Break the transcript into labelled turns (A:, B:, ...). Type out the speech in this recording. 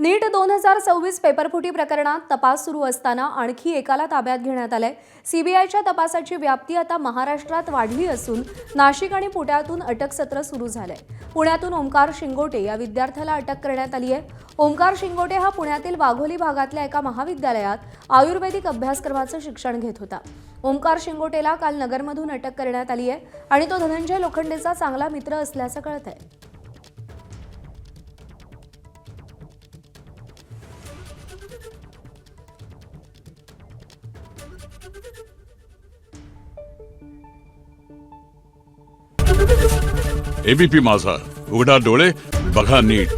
A: नीट 2026 पेपरफुटी प्रकरणात तपास सुरू असताना आणखी एकाला ताब्यात घेण्यात आलंय। सीबीआयच्या तपासाची व्याप्ती आता महाराष्ट्रात वाढली असून नाशिक आणि पुण्यातून अटक सत्र सुरू झालंय। पुण्यातून ओमकार शिंगोटे या विद्यार्थ्याला अटक करण्यात आली आहे। ओमकार शिंगोटे हा पुण्यातील वाघोली भागातल्या एका महाविद्यालयात आयुर्वेदिक अभ्यासक्रमाचं शिक्षण घेत होता। ओमकार शिंगोटेला काल नगरमधून अटक करण्यात आली आहे आणि तो धनंजय लोखंडेचा चांगला मित्र असल्याचं कळतंय।
B: एबीपी माझा, उघडा डोळे बघा नीट।